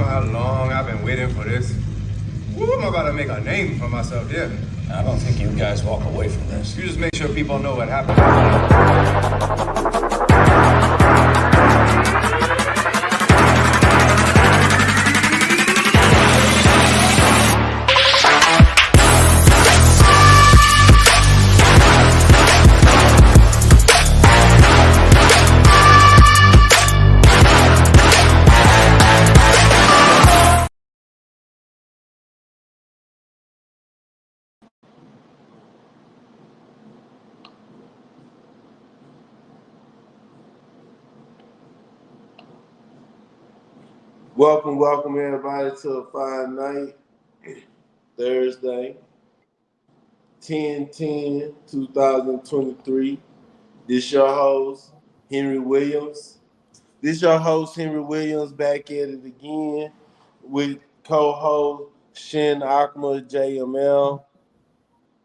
know how long I've been waiting for this? Woo, I'm about to make a name for myself here. I don't think you guys walk away from this. You just make sure people know what happened. Welcome everybody to a fine night, Thursday, 10/10/2023. This your host, Henry Williams. Back at it again with co-host Shin Akma JML.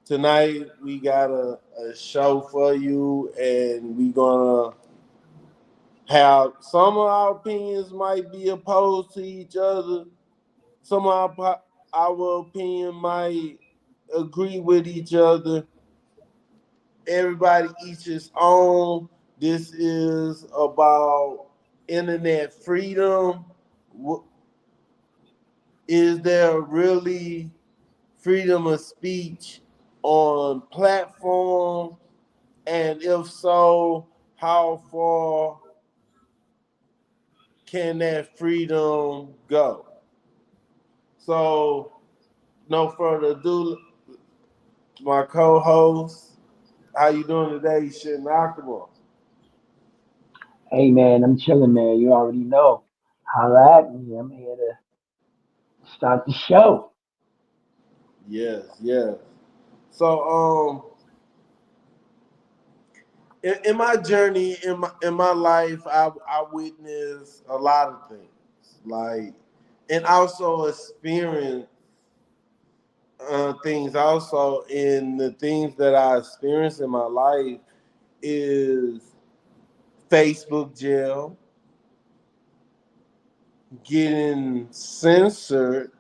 Tonight we got a show for you, and we gonna have some of our opinions might be opposed to each other. Some of our opinion might agree with each other. Everybody each his own. This is about internet freedom. Is there really freedom of speech on platforms? And if so, how far can that freedom go? So, no further ado, my co-host, how you doing today, Shit Nakamura? Hey man, I'm chilling, man. You already know. Holla at me. I'm here to start the show. Yes. So, in my journey, in my life, I witnessed a lot of things, like, and also experience things. Also, in the things that I experienced in my life is Facebook jail, getting censored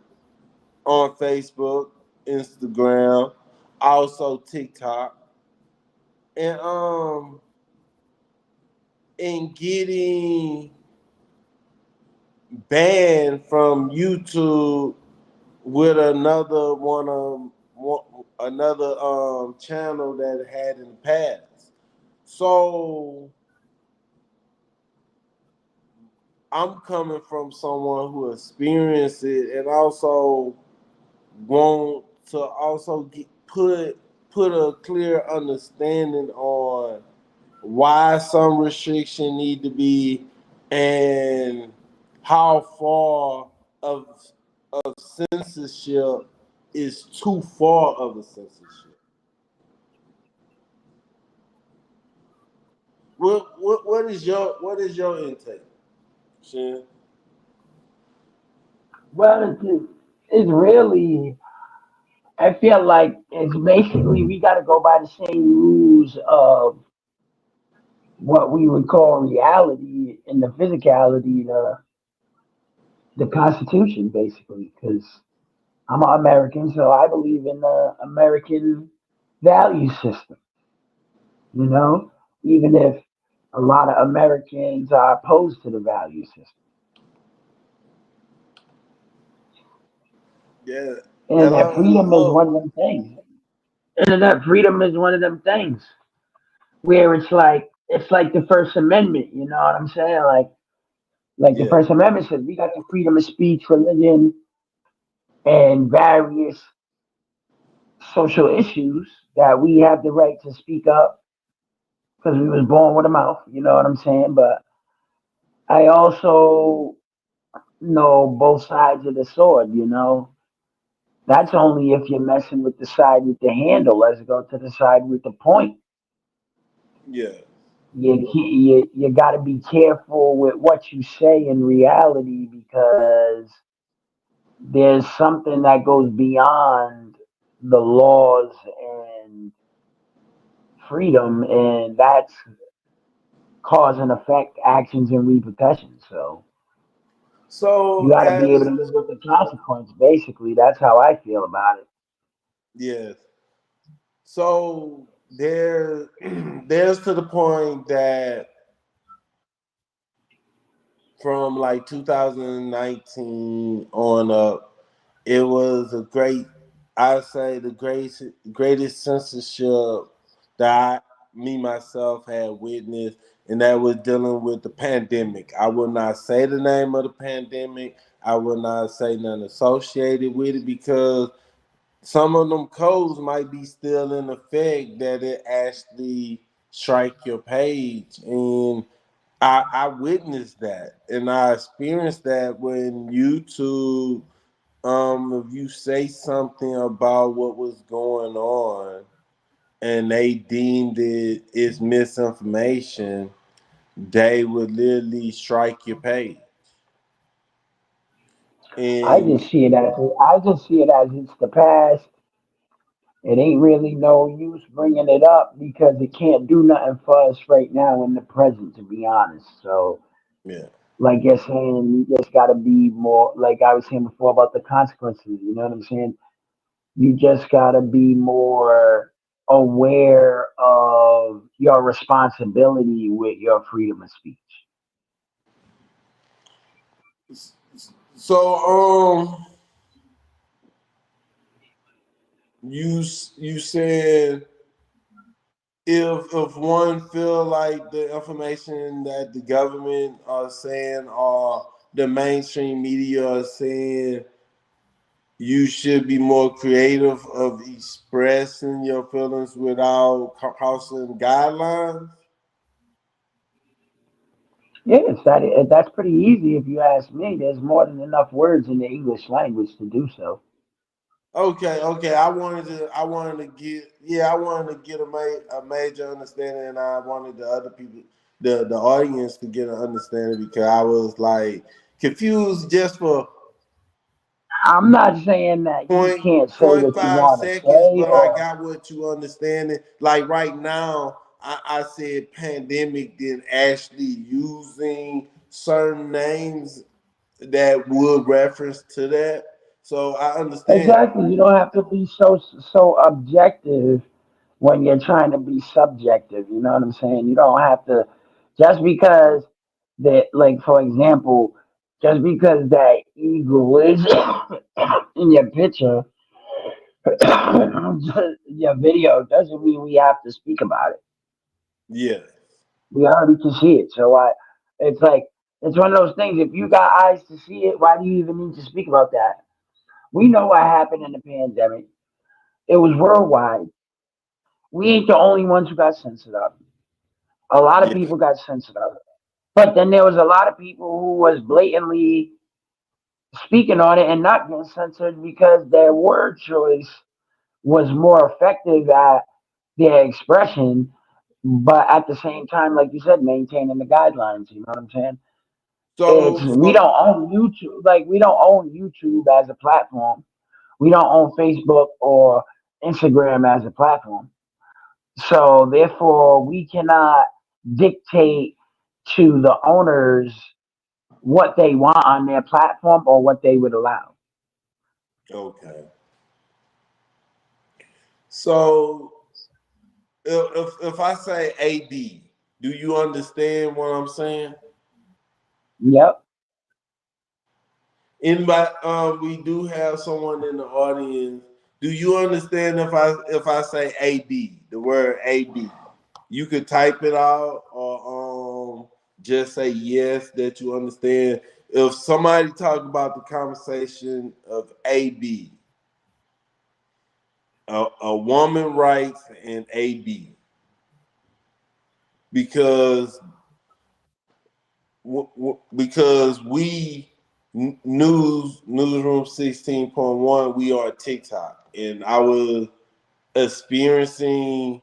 on Facebook, Instagram, also TikTok, and getting banned from YouTube with another channel that had in the past. So I'm coming from someone who experienced it and also want to also put a clear understanding on why some restriction need to be and how far of censorship is too far of a censorship. What is your intake, Shin? Well, it's really, I feel like it's basically we got to go by the same rules of what we would call reality and the physicality, the Constitution, basically, because I'm an American, so I believe in the American value system, you know, even if a lot of Americans are opposed to the value system. Yeah, and Internet freedom is one of them things. Internet freedom is one of them things where it's like the First Amendment. You know what I'm saying? Like the yeah, First Amendment says, we got the freedom of speech, religion, and various social issues that we have the right to speak up because we was born with a mouth. You know what I'm saying? But I also know both sides of the sword. You know, that's only if you're messing with the side with the handle. Let's go to the side with the point. yeah, You got to be careful with what you say in reality because there's something that goes beyond the laws and freedom, and that's cause and effect, actions and repercussions. So So You got to be able as to live with the consequence. Basically, that's how I feel about it. yes, so there's to the point that from like 2019 on up, it was a great, I say the greatest censorship that me myself had witnessed, and that was dealing with the pandemic. I will not say the name of the pandemic. I will not say nothing associated with it because some of them codes might be still in effect that it actually strike your page. And I witnessed that and I experienced that when YouTube, if you say something about what was going on and they deemed it is misinformation, they would literally strike your page. I And just see it as it's the past. It ain't really no use bringing it up because it can't do nothing for us right now in the present, to be honest. So, yeah. like you're saying, you just got to be more, like I was saying before about the consequences. You know what I'm saying? You just got to be more aware of your responsibility with your freedom of speech. So you said if one feel like the information that the government are saying or the mainstream media are saying, you should be more creative of expressing your feelings without crossing guidelines. Yes, that's pretty easy if you ask me. There's more than enough words in the English language to do so. Okay. I wanted to get a major understanding, and I wanted the other people, the audience, to get an understanding because I was like confused just for I'm not saying that you point can't say point what you five want to seconds, say, but I or got what you understanding. Like right now, I said pandemic, then actually using certain names that would reference to that. So I understand. exactly. You don't have to be so objective when you're trying to be subjective. You know what I'm saying? You don't have to just because that, like for example, just because that eagle is in your picture, your video doesn't mean we have to speak about it. Yeah. We already can see it. So it's like it's one of those things. If you got eyes to see it, why do you even need to speak about that? We know what happened in the pandemic. It was worldwide. We ain't the only ones who got censored up. A lot of Yeah. people got censored up. But then there was a lot of people who was blatantly speaking on it and not getting censored because their word choice was more effective at their expression, but at the same time, like you said, maintaining the guidelines. You know what I'm saying? It's So we don't own YouTube. Like we don't own YouTube as a platform. We don't own Facebook or Instagram as a platform. So therefore, we cannot dictate to the owners what they want on their platform or what they would allow. okay. So if I say AD, do you understand what I'm saying? Yep. Anybody, we do have someone in the audience. Do you understand if I say AD, the word AD? You could type it out or just say yes that you understand. If somebody talk about the conversation of AB, a woman rights and AB, because because we newsroom 16.1, we are TikTok, and I was experiencing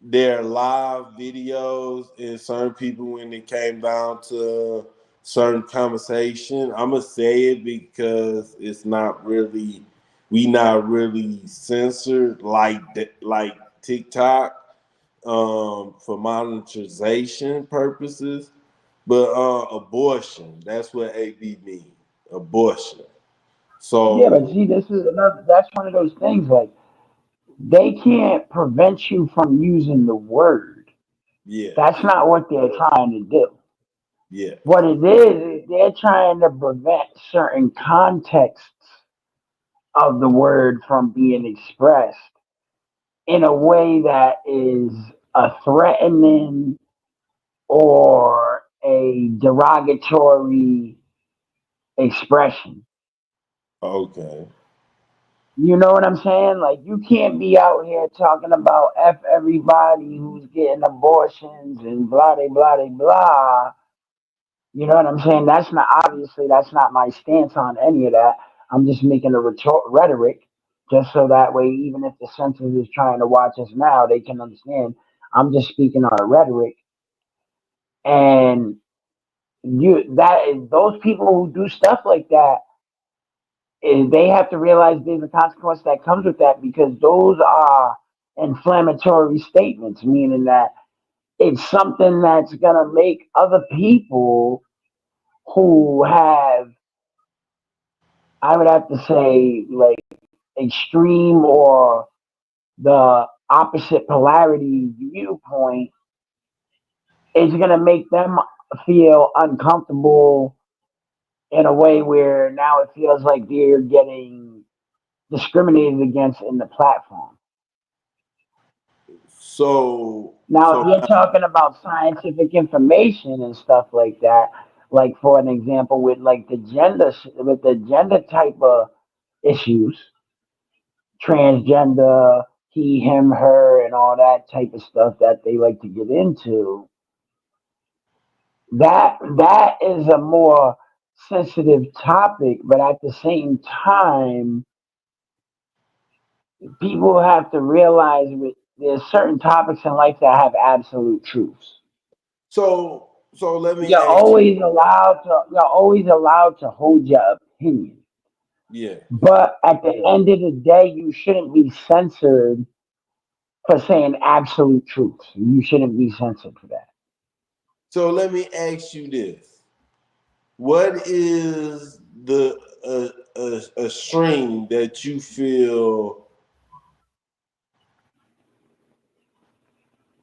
their live videos and certain people when it came down to certain conversation. I'm gonna say it because it's not really, we not really censored like that, like TikTok, for monetization purposes. But abortion, that's what AB means. abortion. Yeah, but So see, that's one of those things. Like they can't prevent you from using the word. yeah, That's not what they're trying to do. yeah. What it is they're trying to prevent certain contexts of the word from being expressed in a way that is a threatening or a derogatory expression. Okay. You know what I'm saying? Like you can't be out here talking about F everybody who's getting abortions and blah blah blah blah. You know what I'm saying? That's not obviously that's not my stance on any of that. I'm just making a rhetoric just so that way even if the census is trying to watch us now, they can understand. I'm just speaking on a rhetoric and those people who do stuff like that they have to realize there's a consequence that comes with that because those are inflammatory statements, meaning that it's something that's gonna make other people who have, I would have to say, like extreme or the opposite polarity viewpoint, it's gonna make them feel uncomfortable in a way where now it feels like they're getting discriminated against in the platform. Now, if So you're talking about scientific information and stuff like that, like for an example, with like with the gender type of issues, transgender, he, him, her, and all that type of stuff that they like to get into, that is a more sensitive topic, but at the same time, people have to realize there's certain topics in life that have absolute truths. so let me You're ask you. always allowed to hold your opinion. Yeah. But at the end of the day, you shouldn't be censored for saying absolute truth. You shouldn't be censored for that. So let me ask you this: what is the a stream that you feel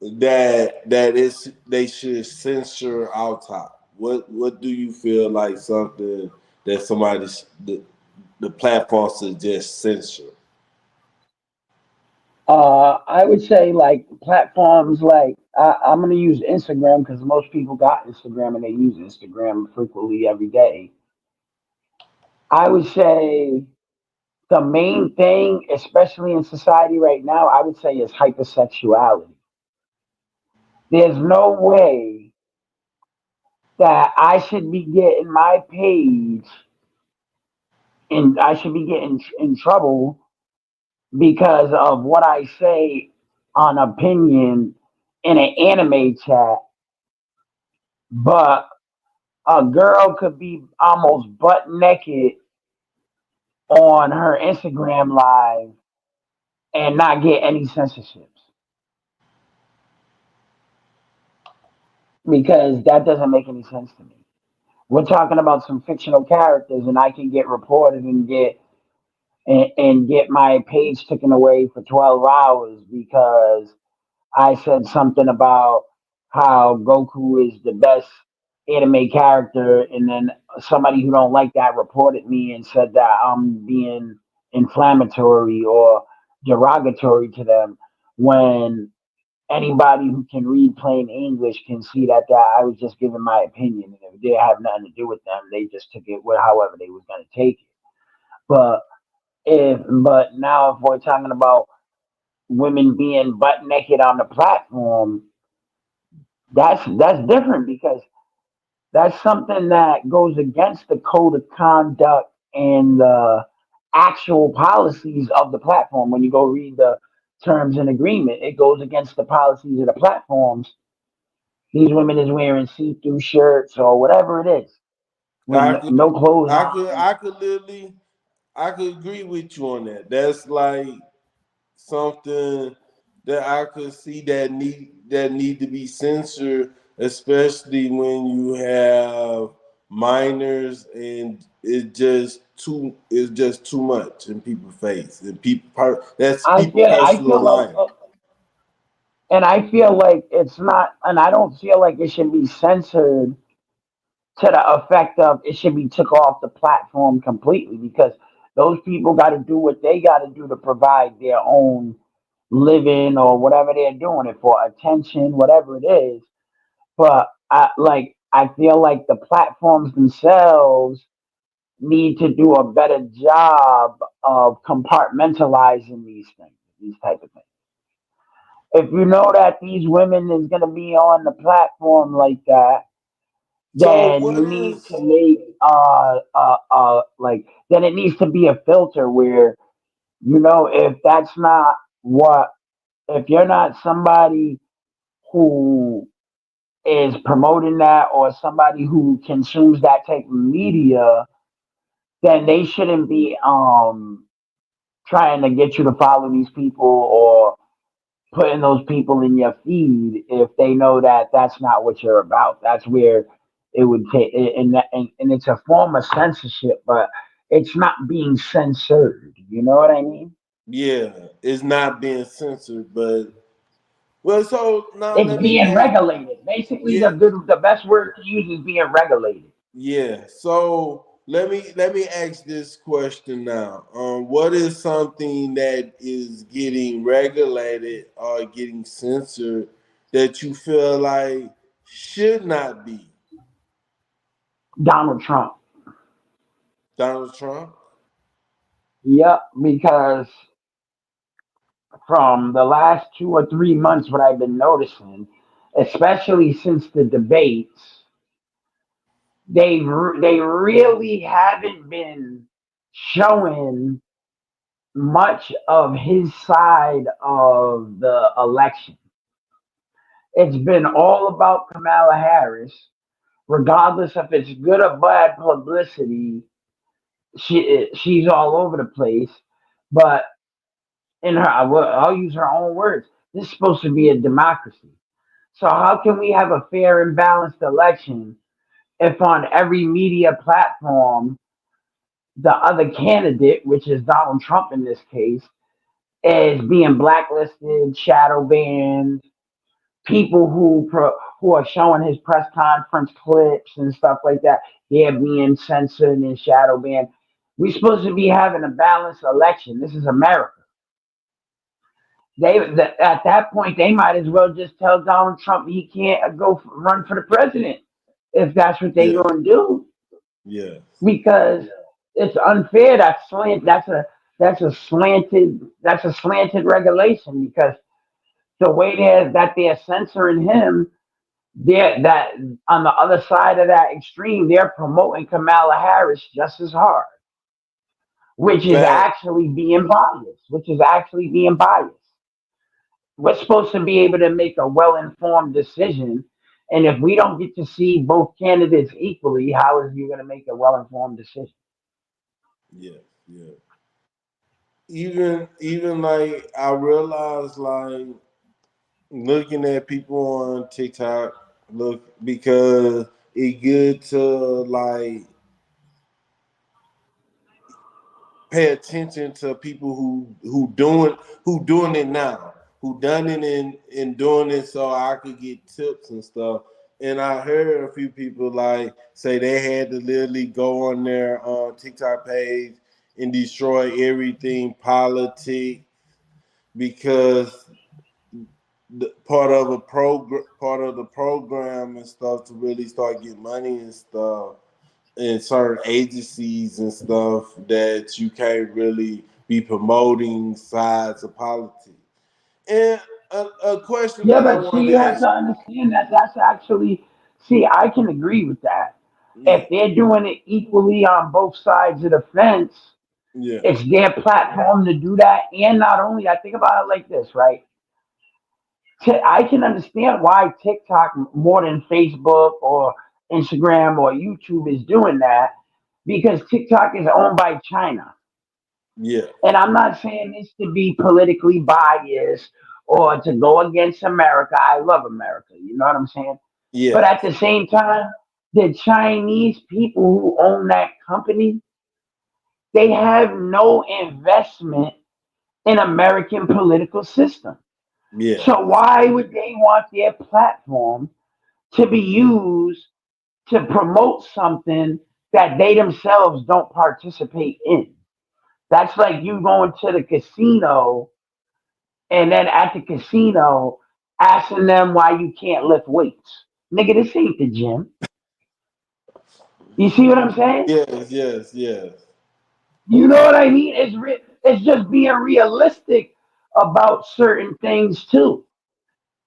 that is they should censor out top? What do you feel like something that the platform should just censor? I would say like platforms like I'm gonna use Instagram because most people got Instagram and they use Instagram frequently every day. I would say the main thing, especially in society right now, I would say is hypersexuality. There's no way that I should be getting my page and I should be getting in trouble because of what I say on opinion in an anime chat, but a girl could be almost butt naked on her Instagram live and not get any censorships because that doesn't make any sense to me. We're talking about some fictional characters, and I can get reported and get my page taken away for 12 hours because I said something about how Goku is the best anime character, and then somebody who don't like that reported me and said that I'm being inflammatory or derogatory to them when anybody who can read plain English can see that I was just giving my opinion and it didn't have nothing to do with them. They just took it however they was gonna take it. But but now if we're talking about women being butt naked on the platform, that's different because that's something that goes against the code of conduct and the actual policies of the platform. When you go read the terms and agreement, it goes against the policies of the platforms. These women is wearing see-through shirts or whatever it is with I could, no clothes on. I could literally, I could agree with you on that. That's like something that I could see that need to be censored, especially when you have minors, and it's just too much in people's face, and that's people I personal feel like, life. and I feel like it's not, and I don't feel like it should be censored to the effect of it should be took off the platform completely because those people got to do what they got to do to provide their own living or whatever they're doing it for, attention, whatever it is. But I feel like the platforms themselves need to do a better job of compartmentalizing these things, these type of things. If you know that these women is gonna be on the platform like that, So then what you need to is make like then it needs to be a filter where if that's not what if you're not somebody who is promoting that or somebody who consumes that type of media, then they shouldn't be trying to get you to follow these people or putting those people in your feed if they know that that's not what you're about. That's where it would take, and it's a form of censorship, but it's not being censored. You know what I mean? yeah, it's not being censored, but well, so now It's let me being ask. regulated. Basically, Yeah, the best word to use is being regulated. yeah. So let me ask this question now. What is something that is getting regulated or getting censored that you feel like should not be? Donald Trump. Donald Trump? Yep, because from the last 2 or 3 months, what I've been noticing, especially since the debates, they really haven't been showing much of his side of the election. It's been all about Kamala Harris, regardless if it's good or bad publicity. She's all over the place, but I'll use her own words. This is supposed to be a democracy. So how can we have a fair and balanced election if on every media platform the other candidate, which is Donald Trump in this case, is being blacklisted, shadow banned, people who are showing his press conference clips and stuff like that, they're being censored and shadow banned. We're supposed to be having a balanced election. This is America. At that point, they might as well just tell Donald Trump he can't run for the president if that's what they're Yeah, going to do, yeah. because it's unfair. That's a slanted regulation because the way they're censoring him, that on the other side of that extreme, they're promoting Kamala Harris just as hard, which is Fact. actually being biased. We're supposed to be able to make a well-informed decision, and if we don't get to see both candidates equally, how is you going to make a well-informed decision? Yeah, yeah. Even like I realized like looking at people on TikTok, look because it good to like pay attention to people who doing it now, who done it and doing it, so I could get tips and stuff. And I heard a few people like say they had to literally go on their TikTok page and destroy everything politic because part of the program and stuff to really start getting money and stuff in certain agencies and stuff that you can't really be promoting sides of politics. And a question Yeah, that I but see, wanted you to have to ask, understand that that's actually, see, I can agree with that. yeah, If they're doing it equally on both sides of the fence, yeah, it's their platform to do that. And not only that, think about it like this, right? I can understand why TikTok more than Facebook or Instagram or YouTube is doing that because TikTok is owned by China. yeah, And I'm not saying this to be politically biased or to go against America. I love America. You know what I'm saying? yeah, But at the same time, the Chinese people who own that company, they have no investment in American political system. Yeah. So why would they want their platform to be used to promote something that they themselves don't participate in? That's like you going to the casino and then at the casino asking them why you can't lift weights. Nigga, this ain't the gym. You see what I'm saying? Yes, yes, yes. You know what I mean? It's just being realistic about certain things too.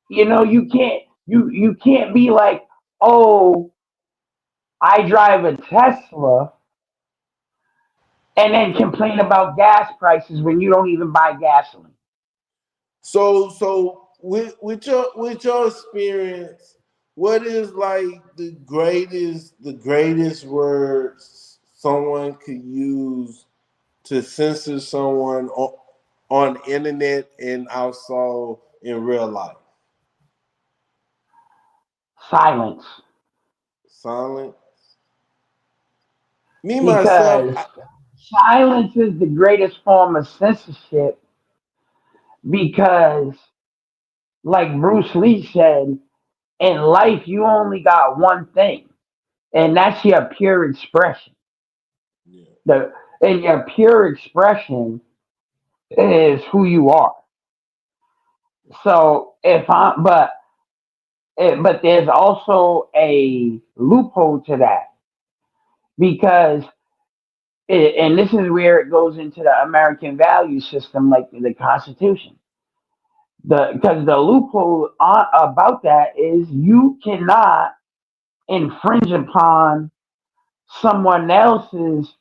You know, you can't be like, oh, I drive a Tesla and then complain about gas prices when you don't even buy gasoline. So with your experience, what is like the greatest words someone could use to censor someone on internet and also in real life? Silence. Silent. Me myself, Because silence is the greatest form of censorship because, like Bruce Lee said, in life you only got one thing, and that's your pure expression. yeah. The and your pure expression is who you are. So if I but there's also a loophole to that because and this is where it goes into the American value system, like the Constitution. Because the loophole about that is you cannot infringe upon someone else's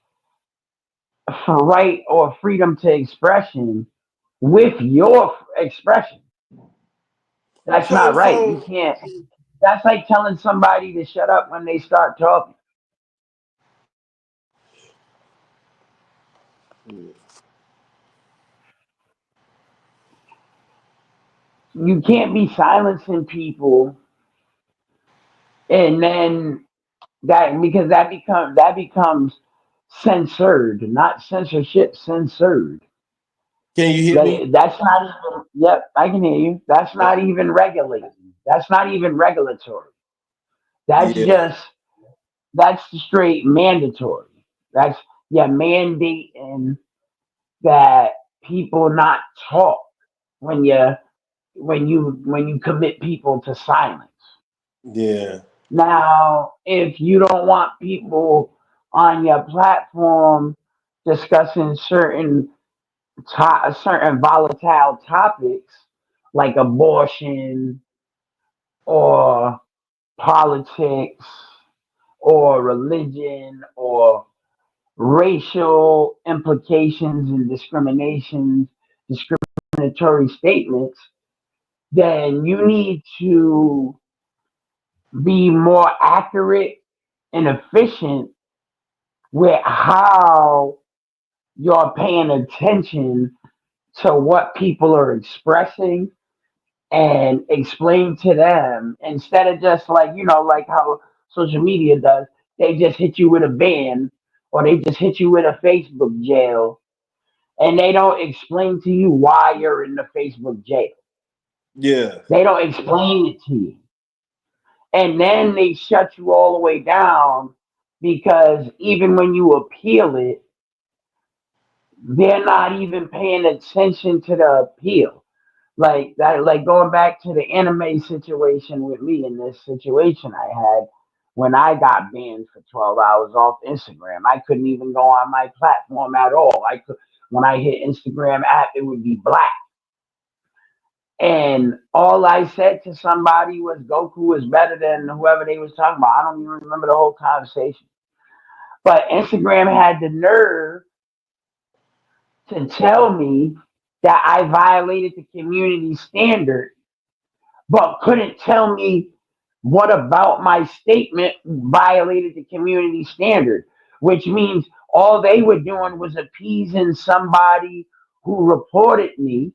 right or freedom to expression with your expression. That's So not right. You so can't. That's like telling somebody to shut up when they start talking. You can't be silencing people, and then that becomes censored, not censorship, censored. can you hear me? That's not even. Yep, I can hear you. That's not even regulated. That's not even regulatory. That's Yeah. just that's straight mandatory. That's yeah, mandating that people not talk when you commit people to silence. Yeah. Now, if you don't want people on your platform discussing certain volatile topics like abortion or politics or religion or racial implications and discriminatory statements, then you need to be more accurate and efficient with how you're paying attention to what people are expressing and explain to them instead of just like like how social media does. They just hit you with a ban or they just hit you with a Facebook jail and they don't explain to you why you're in the Facebook jail. Yeah. They don't explain it to you. And then they shut you all the way down because even when you appeal it, they're not even paying attention to the appeal. Like that, like going back to the anime situation with me in this situation I had when I got banned for 12 hours off Instagram. I couldn't even go on my platform at all. I could when I hit Instagram app, it would be black. And all I said to somebody was Goku is better than whoever they was talking about. I don't even remember the whole conversation. But Instagram had the nerve to tell me that I violated the community standard, but couldn't tell me what about my statement violated the community standard, which means all they were doing was appeasing somebody who reported me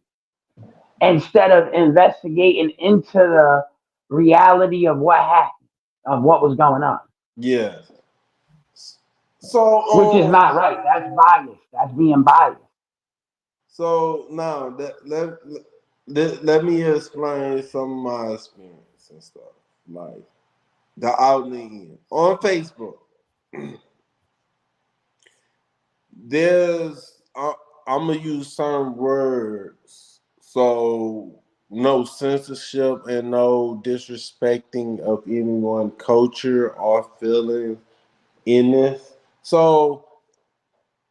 instead of investigating into the reality of what happened, of what was going on. Yeah. So which is not right. That's bias. That's being biased. so now let me explain some of my experience and stuff. Like the out and the in. On Facebook, there's I'm gonna use certain words. So no censorship and no disrespecting of anyone culture or feelings in this. So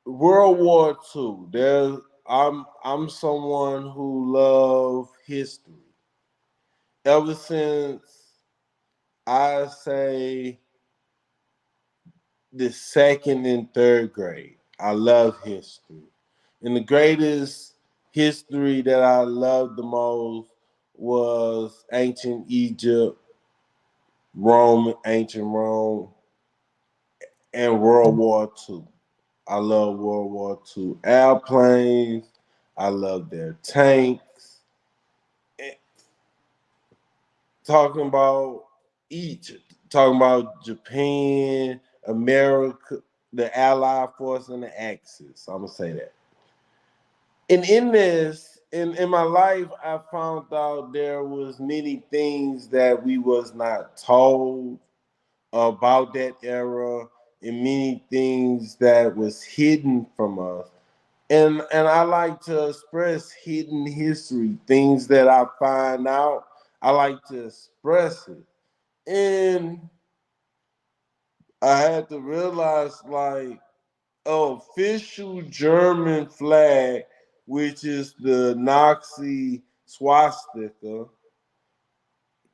World War II. I'm someone who love history. Ever since I say the second and third grade, I love history. And the greatest history that I loved the most was ancient Rome, and World War II. I love World War II airplanes. I love their tanks. Talking about Egypt, talking about Japan, America, the Allied force, and the Axis. I'm gonna say that. And in this, in my life, I found out there was many things that we was not told about that era, and many things that was hidden from us. And I like to express hidden history, things that I find out. I like to express it. And I had to realize like official German flag, which is the Nazi swastika,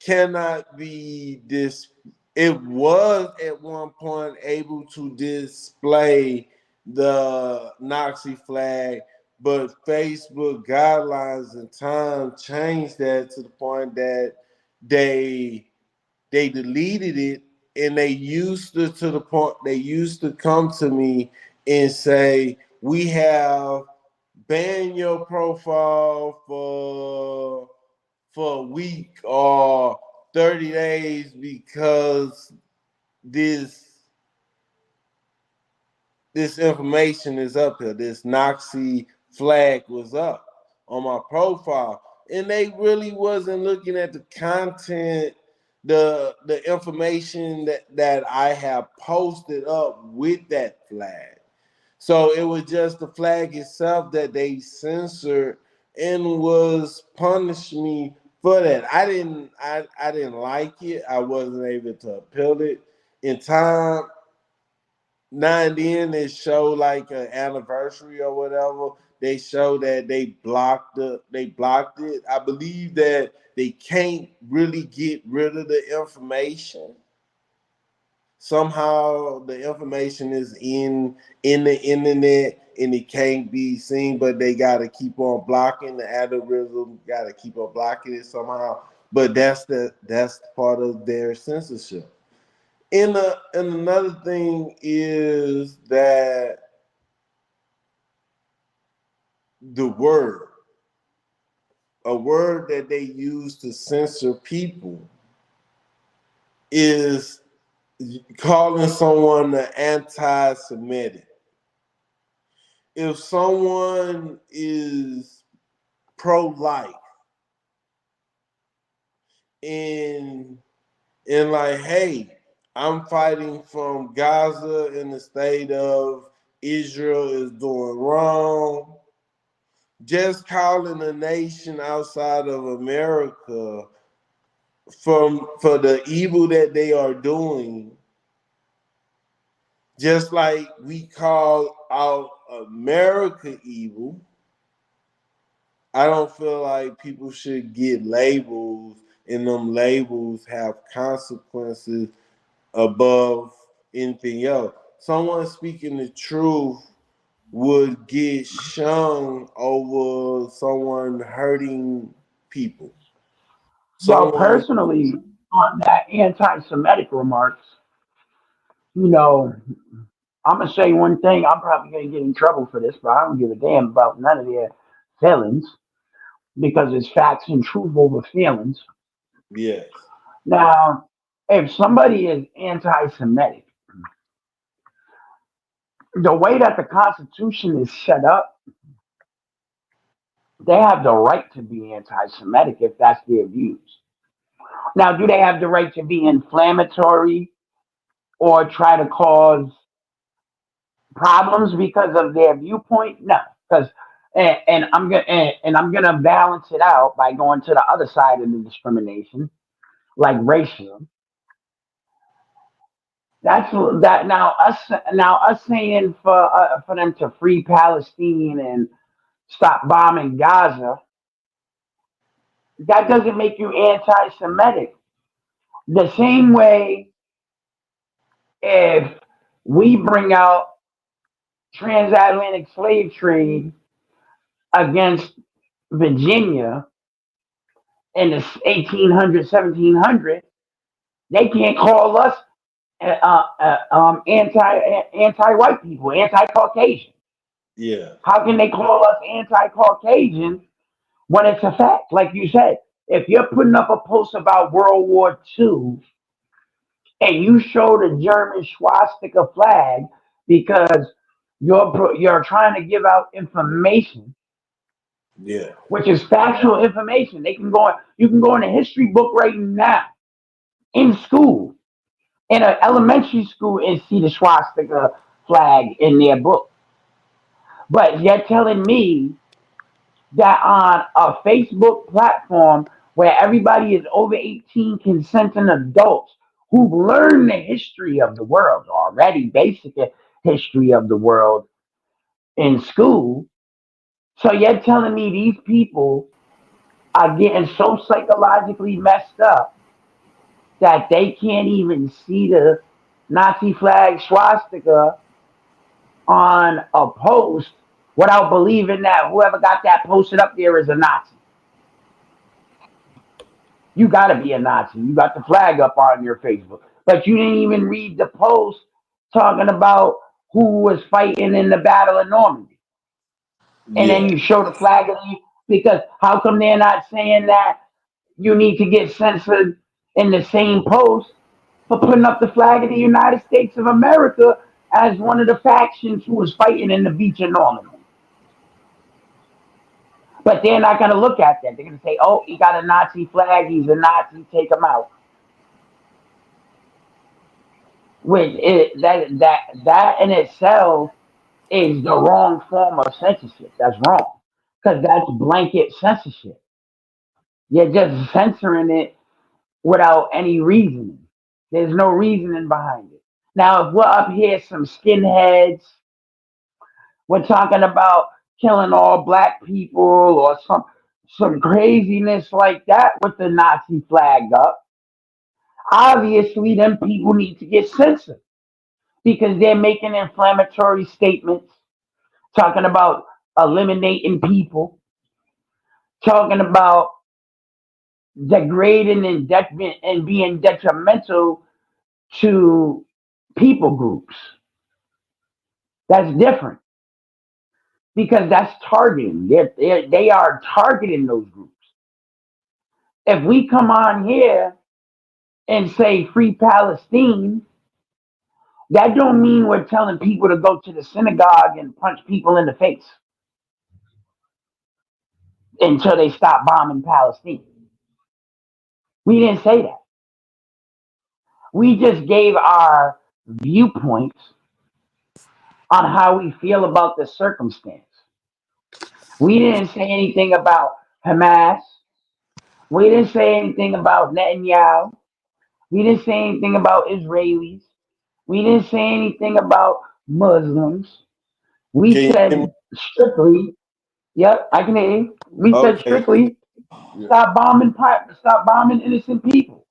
cannot be this. It was at one point able to display the Nazi flag, but Facebook guidelines and time changed that to the point that they they deleted it, and to the point they used to come to me and say, we have banned your profile for a week or 30 days because this this information is up here. This Nazi flag was up on my profile. And they really wasn't looking at the content, the information that I have posted up with that flag. So it was just the flag itself that they censored and was punishing me for that. I didn't like it. I wasn't able to appeal it in time. Now and then they show like an anniversary or whatever. They show that they blocked it. I believe that they can't really get rid of the information. Somehow the information is in the internet and it can't be seen, but they gotta keep on blocking the algorithm, gotta keep on blocking it somehow. But that's part of their censorship. And another thing is that the word, a word that they use to censor people, is calling someone an anti-Semitic. If someone is pro-life and like, hey, I'm fighting from Gaza in the state of Israel is doing wrong, just calling a nation outside of America for the evil that they are doing, just like we call out America evil. I don't feel like people should get labels and them labels have consequences above anything else. Someone speaking the truth would get shunned over someone hurting people. Well, Someone, personally, on that anti-Semitic remarks, you know, I'm gonna say one thing. I'm probably gonna get in trouble for this, but I don't give a damn about none of their feelings because it's facts and truth over feelings. yes, Now, if somebody is anti-Semitic, the way that the Constitution is set up, they have the right to be anti-Semitic if that's their views. Now, do they have the right to be inflammatory or try to cause problems because of their viewpoint? No, because and I'm gonna balance it out by going to the other side of the discrimination, like racism. That's that now us saying for them to free Palestine and stop bombing Gaza, that doesn't make you anti-Semitic. The same way if we bring out transatlantic slave trade against Virginia in the 1800s, 1700s, they can't call us anti-white people, anti-Caucasian. Yeah, How can they call us anti-Caucasian when it's a fact? Like you said, if you're putting up a post about World War II and you show the German swastika flag because you're trying to give out information, yeah, which is factual information. You can go in a history book right now in school, in an elementary school, and see the swastika flag in their book. But you're telling me that on a Facebook platform where everybody is over 18, consenting adults who've learned the history of the world already, basic history of the world in school. So you're telling me these people are getting so psychologically messed up that they can't even see the Nazi flag swastika on a post without believing that whoever got that posted up there is a Nazi. You got to be a Nazi. You got the flag up on your Facebook, but you didn't even read the post talking about who was fighting in the Battle of Normandy, and then yeah, you show the flag of the, because how come they're not saying that you need to get censored in the same post for putting up the flag of the United States of America as one of the factions who was fighting in the beach of Normandy? But they're not going to look at that. They're going to say, "Oh, he got a Nazi flag. He's a Nazi. Take him out." Which that in itself is the wrong form of censorship. That's wrong because that's blanket censorship. You're just censoring it without any reasoning. There's no reasoning behind it. Now, if we're up here, some skinheads, we're talking about killing all black people or some craziness like that with the Nazi flag up. Obviously, them people need to get censored because they're making inflammatory statements, talking about eliminating people, talking about degrading and being detrimental to people groups. That's different because that's targeting. They are targeting those groups. If we come on here and say free Palestine, that don't mean we're telling people to go to the synagogue and punch people in the face until they stop bombing Palestine. We didn't say that. We just gave our viewpoints on how we feel about the circumstance. We didn't say anything about Hamas. We didn't say anything about Netanyahu. We didn't say anything about Israelis. We didn't say anything about Muslims. We can you hear me? said strictly, yep, I can hear you. We said Okay, strictly, yeah, stop bombing innocent people.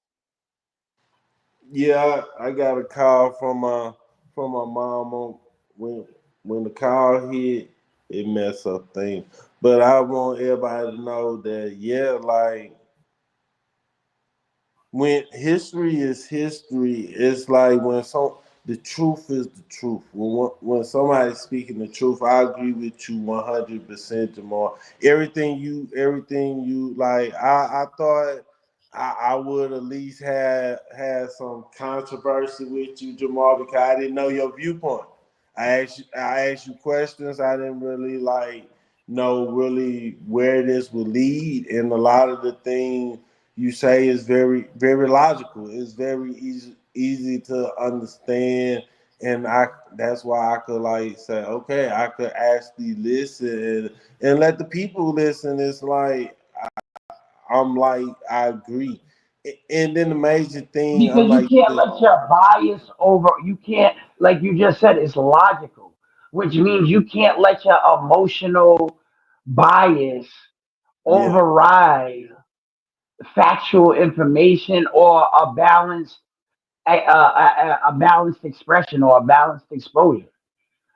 yeah. I got a call from my mom on when the call hit, it messed up things. But I want everybody to know that yeah, like when history is history, it's like when the truth is the truth. When somebody's speaking the truth, I agree with you 100%, Jamal. Everything you like. I thought I would at least had some controversy with you, Jamal, because I didn't know your viewpoint. I asked you questions. I didn't really know really where this would lead, and a lot of the thing you say is very very logical. It's very easy to understand, and I that's why I could say, okay, I could actually listen and let the people listen. It's like I agree. And then the major thing I'm Because you like can't let your bias over. You can't, like you just said, it's logical, which means you can't let your emotional bias yeah, override factual information or a balanced expression or a balanced exposure.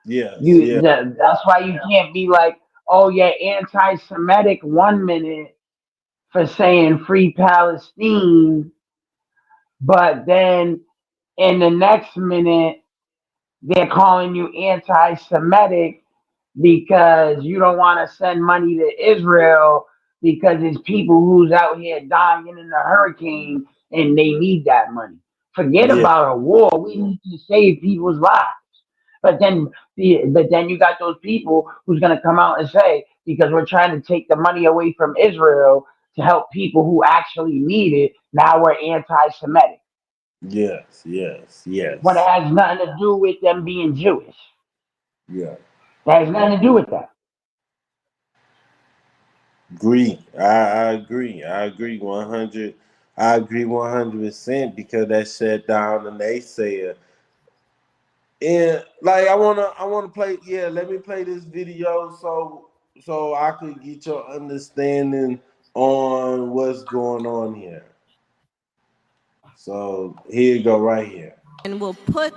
yes, yeah, That's why you can't be like, oh yeah, anti-Semitic 1 minute for saying free Palestine, but then in the next minute they're calling you anti-Semitic because you don't want to send money to Israel because it's people who's out here dying in a hurricane and they need that money. Forget yeah, about a war. We need to save people's lives. But then you got those people who's gonna come out and say, because we're trying to take the money away from Israel to help people who actually need it, now we're anti-Semitic. yes, yes, When it yes, has nothing to do with them being Jewish. yeah. It has nothing to do with that. Agree. I agree. I agree 100. I agree 100% because that shut down the naysayer. And I wanna play. Yeah, let me play this video so I could get your understanding on what's going on here. So here you go, right here. And will put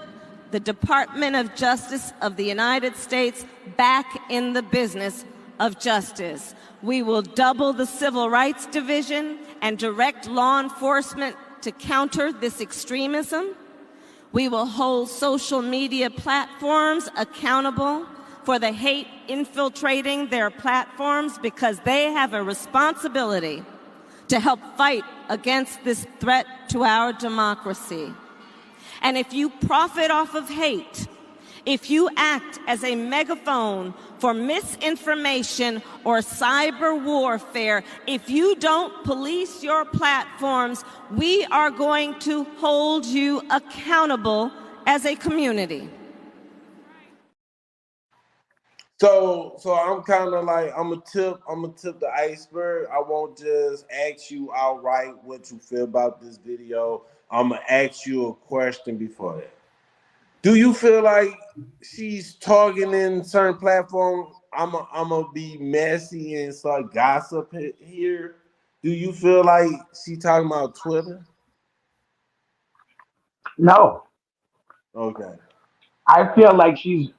the Department of Justice of the United States back in the business of justice. We will double the Civil Rights Division and direct law enforcement to counter this extremism. We will hold social media platforms accountable for the hate infiltrating their platforms because they have a responsibility to help fight against this threat to our democracy. And if you profit off of hate, if you act as a megaphone for misinformation or cyber warfare, if you don't police your platforms, we are going to hold you accountable as a community. So I'm kind of I'm gonna tip the iceberg. I won't just ask you outright what you feel about this video. I'm gonna ask you a question before that. Do you feel like she's targeting certain platforms? I'm gonna be messy and start gossip here. Do you feel like she talking about Twitter? No, Okay. I feel like she's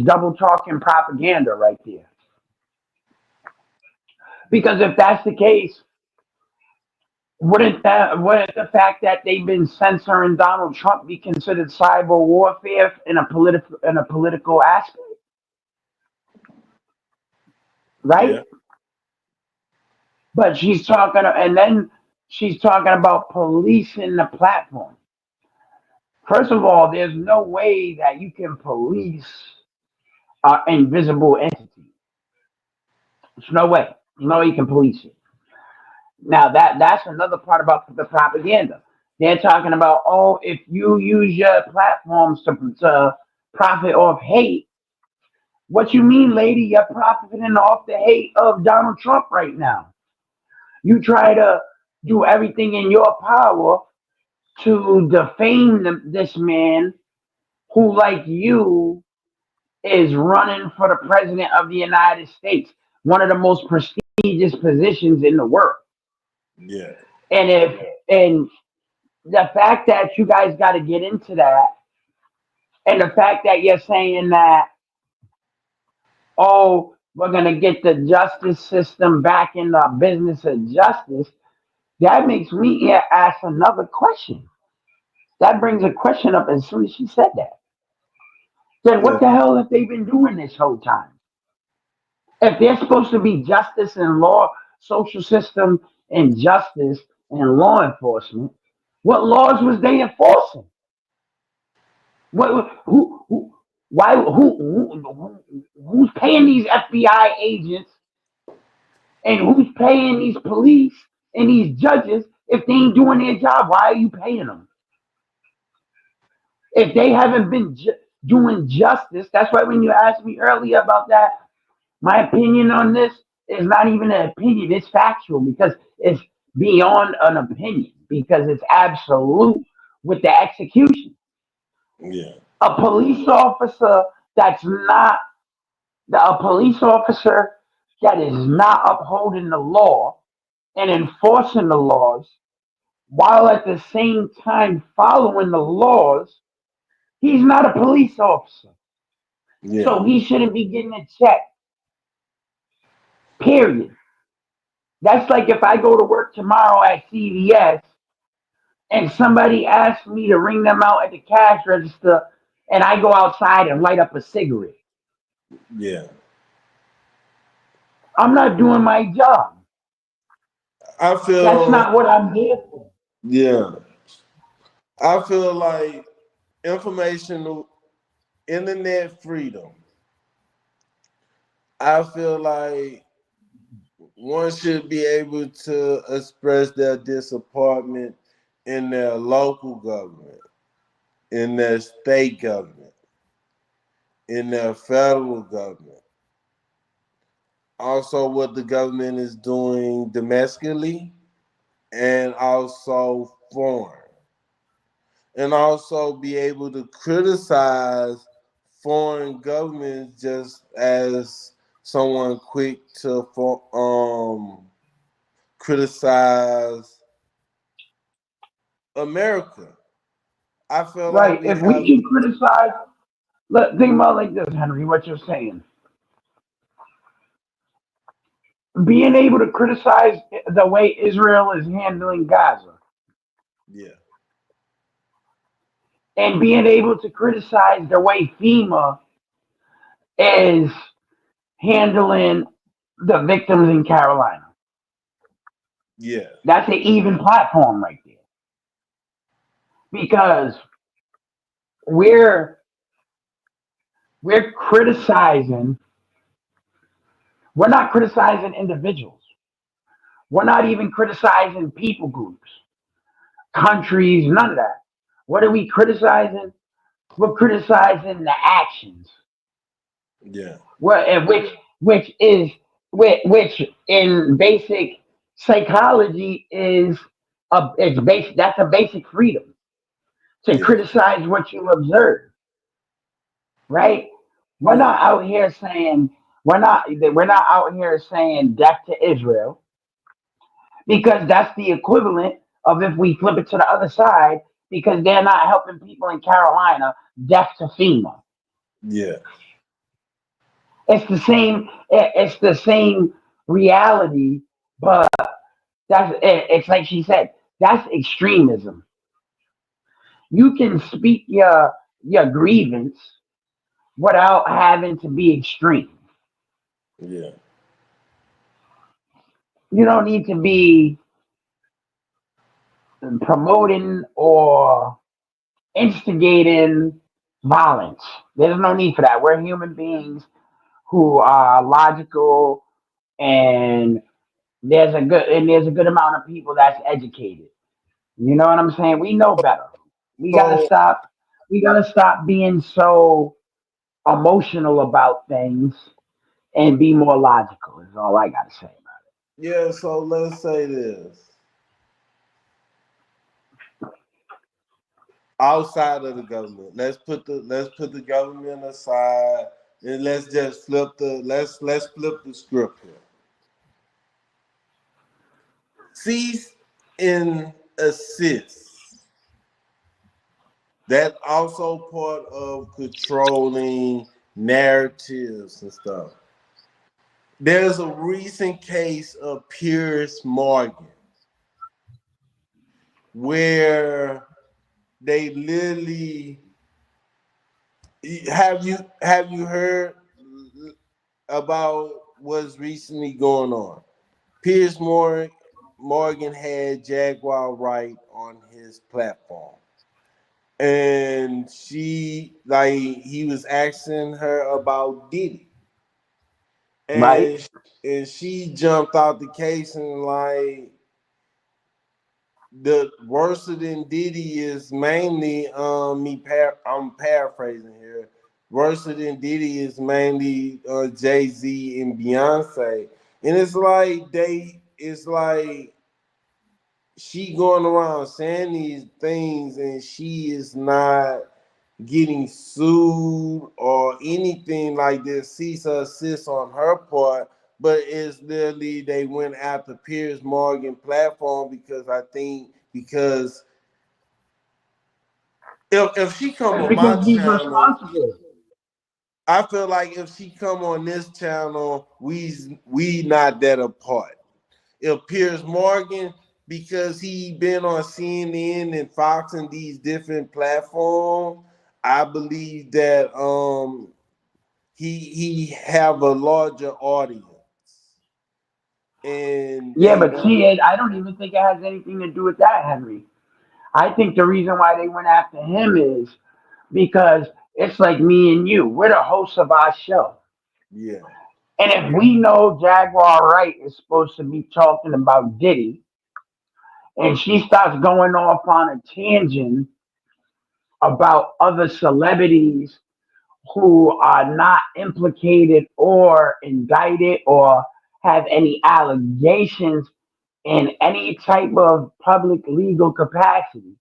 double talking propaganda right there. Because if that's the case, wouldn't the fact that they've been censoring Donald Trump be considered cyber warfare in a political aspect, right? Yeah. But and then she's talking about policing the platform. First of all, there's no way that you can police an invisible entity. There's no way. There's no way you can police it. Now that's another part about the propaganda. They're talking about, oh, if you use your platforms to profit off hate, what you mean, lady? You're profiting off the hate of Donald Trump right now. You try to do everything in your power to defame this man who, like you, is running for the president of the United States, one of the most prestigious positions in the world. Yeah. And the fact that you guys got to get into that, and the fact that you're saying that, oh, we're gonna get the justice system back in the business of justice, that makes me ask another question. That brings a question up as soon as she said that. Then Yeah. what the hell have they been doing this whole time? If they're supposed to be justice and law, social system and justice and law enforcement, what laws was they enforcing? Who's paying these FBI agents and who's paying these police and these judges if they ain't doing their job? Why are you paying them? If they haven't been doing justice, that's why when you asked me earlier about that, my opinion on this is not even an opinion, it's factual because it's beyond an opinion because it's absolute with the execution. Yeah. A police officer that's not a police officer that is not upholding the law and enforcing the laws while at the same time following the laws, he's not a police officer. Yeah. So he shouldn't be getting a check. Period. That's like if I go to work tomorrow at CVS and somebody asks me to ring them out at the cash register and I go outside and light up a cigarette. Yeah. I'm not doing my job. I That's feel, not what I'm here for. yeah. I feel like information, internet freedom. I feel like one should be able to express their disappointment in their local government, in their state government, in their federal government. Also, what the government is doing domestically and also foreign. And also be able to criticize foreign governments just as someone quick to criticize America. I feel like Right. we If we have, can criticize, look, think about it like this, Henry, what you're saying. Being able to criticize the way Israel is handling Gaza yeah, and being able to criticize the way FEMA is handling the victims in Carolina. yeah, That's an even platform right there because we're we're criticizing. We're not criticizing individuals. We're not even criticizing people groups, countries, none of that. What are we criticizing? We're criticizing the actions, yeah, which in basic psychology is it's basic. That's a basic freedom to yeah, criticize what you observe, right? We're yeah, not out here saying we're not out here saying death to Israel because that's the equivalent of if we flip it to the other side because they're not helping people in Carolina, death to FEMA. yeah, It's the same reality, but it's like she said, that's extremism. You can speak your grievance without having to be extreme. yeah, You don't need to be promoting or instigating violence. There's no need for that. We're human beings who are logical and there's a good amount of people that's educated. You know what I'm saying? We know better. We gotta so stop we gotta stop being so emotional about things and be more logical is all I gotta say about yeah, so let's say this. Outside of the government, let's put the government aside and let's just let's flip the script here. Cease and assist. That's also part of controlling narratives and stuff. There's a recent case of Piers Morgan where they literally have you heard about what's recently going on? Piers Morgan had Jaguar Wright on his platform. and he was asking her about Diddy, Right? and she jumped out the case and the worse than Diddy is mainly I'm paraphrasing here. Worse than Diddy is mainly Jay-Z and Beyonce. And it's like she going around saying these things and she is not getting sued or anything like this, cease or assist on her part, but it's literally they went after Piers Morgan platform because if she come It's on my because he's channel, responsible. I feel like if she come on this channel, we not that apart. If Piers Morgan, because he been on CNN and Fox and these different platforms, I believe that he have a larger audience, and Yeah, they but want. see, I don't even think it has anything to do with that, Henry. I think the reason why they went after him is because it's like me and you. We're the hosts of our show. Yeah, And if we know Jaguar Wright is supposed to be talking about Diddy, and she starts going off on a tangent about other celebrities who are not implicated or indicted or have any allegations in any type of public legal capacity,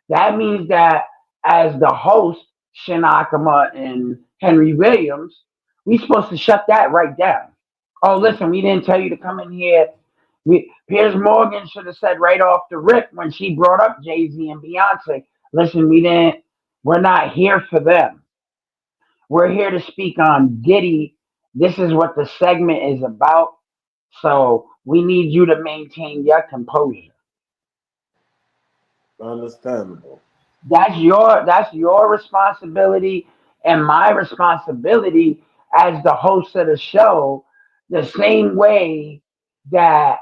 that means that as the host, Shinakama and Henry Williams, we supposed to shut that right down. Oh, listen, we didn't tell you to come in here. Piers Morgan should have said right off the rip when she brought up Jay-Z and Beyonce, listen, we're not here for them. We're here to speak on Diddy. This is what the segment is about. So we need you to maintain your composure. understandable. That's your responsibility and my responsibility as the host of the show, the same way that